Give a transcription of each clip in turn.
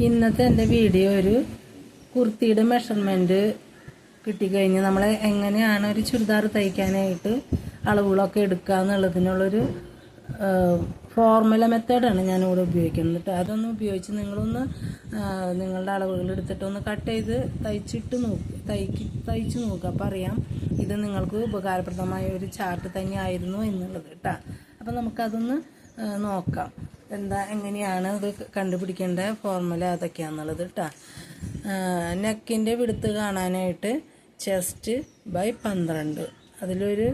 ഇന്നത്തെ എൻ്റെ വീഡിയോ ഒരു കുർത്തിയുടെ മെഷർമെൻറ്റ് കിട്ടിക്കഴിഞ്ഞ് നമ്മൾ എങ്ങനെയാണ് ഒരു ചുരിദാർ തയ്ക്കാനായിട്ട് അളവുകളൊക്കെ എടുക്കുക എന്നുള്ളതിനുള്ളൊരു ഫോർമുല മെത്തേഡാണ് ഞാനിവിടെ ഉപയോഗിക്കുന്നത് കേട്ടോ. അതൊന്ന് ഉപയോഗിച്ച് നിങ്ങളൊന്ന് നിങ്ങളുടെ അളവുകൾ എടുത്തിട്ടൊന്ന് കട്ട് ചെയ്ത് തയ്ച്ച് നോക്കുക. അപ്പോൾ അറിയാം ഇത് നിങ്ങൾക്ക് ഉപകാരപ്രദമായ ഒരു ചാർട്ട് തന്നെയായിരുന്നു എന്നുള്ളത് കേട്ടോ. അപ്പോൾ നമുക്കതൊന്ന് നോക്കാം, എങ്ങനെയാണ് ഇത് കണ്ടുപിടിക്കേണ്ട ഫോർമുല അതൊക്കെയാണെന്നുള്ളത് കേട്ടോ. നെക്കിൻ്റെ വിടുത്ത് കാണാനായിട്ട് ചെസ്റ്റ് ബൈ 12 അതിലൊരു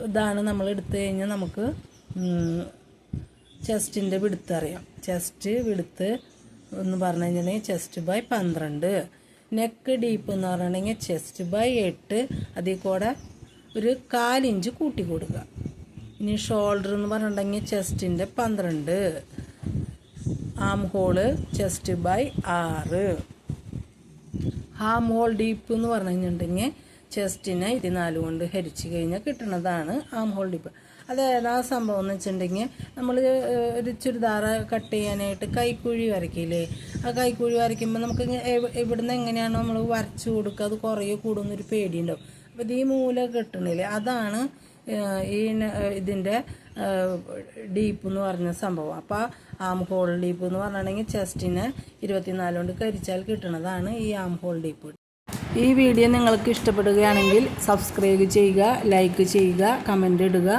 ഇതാണ് നമ്മൾ എടുത്തു കഴിഞ്ഞാൽ നമുക്ക് ചെസ്റ്റിൻ്റെ വിടുത്ത് അറിയാം. ചെസ്റ്റ് വിടുത്ത് എന്ന് പറഞ്ഞു കഴിഞ്ഞാൽ ചെസ്റ്റ് ബൈ 12. നെക്ക് ഡീപ്പ് എന്ന് പറഞ്ഞിട്ടുണ്ടെങ്കിൽ ചെസ്റ്റ് ബൈ 8, അതിൽ കൂടെ ഒരു 1/4 ഇഞ്ച് കൂട്ടി കൊടുക്കുക. ഇനി ഷോൾഡർ എന്ന് പറഞ്ഞിട്ടുണ്ടെങ്കിൽ ചെസ്റ്റിൻ്റെ 12, arm hole chest by 6. Arm hole deep എന്ന് പറഞ്ഞു കഴിഞ്ഞിട്ടുണ്ടെങ്കിൽ ചെസ്റ്റിനെ 24 കൊണ്ട് ഹരിച്ച് കഴിഞ്ഞാൽ കിട്ടുന്നതാണ് ആം ഹോൾ ഡീപ്പ്. അതായത് ആ സംഭവം എന്ന് വെച്ചിട്ടുണ്ടെങ്കിൽ നമ്മൾ ഒരു ചുരിദാർ കട്ട് ചെയ്യാനായിട്ട് കൈക്കുഴി വരയ്ക്കില്ലേ, ആ കൈക്കുഴി വരയ്ക്കുമ്പോൾ നമുക്ക് ഇവിടുന്ന് എങ്ങനെയാണോ നമ്മൾ വരച്ച് കൊടുക്കുക അത് കുറേ കൂടുന്നൊരു പേടിയുണ്ടാവും. അപ്പോൾ ഇത് ഈ മൂല കെട്ടണില്ലേ, അതാണ് ഈ ഇതിൻ്റെ ഡീപ്പ് എന്ന് പറഞ്ഞ സംഭവം. അപ്പോൾ ആം ഹോൾ ഡീപ്പ് എന്ന് പറഞ്ഞിട്ടുണ്ടെങ്കിൽ ചെസ്റ്റിനെ 24 കൊണ്ട് കരിച്ചാൽ കിട്ടുന്നതാണ് ഈ ആം ഹോൾ ഡീപ്പ്. ഈ വീഡിയോ നിങ്ങൾക്ക് ഇഷ്ടപ്പെടുകയാണെങ്കിൽ സബ്സ്ക്രൈബ് ചെയ്യുക, ലൈക്ക് ചെയ്യുക, കമൻ്റ് ഇടുക.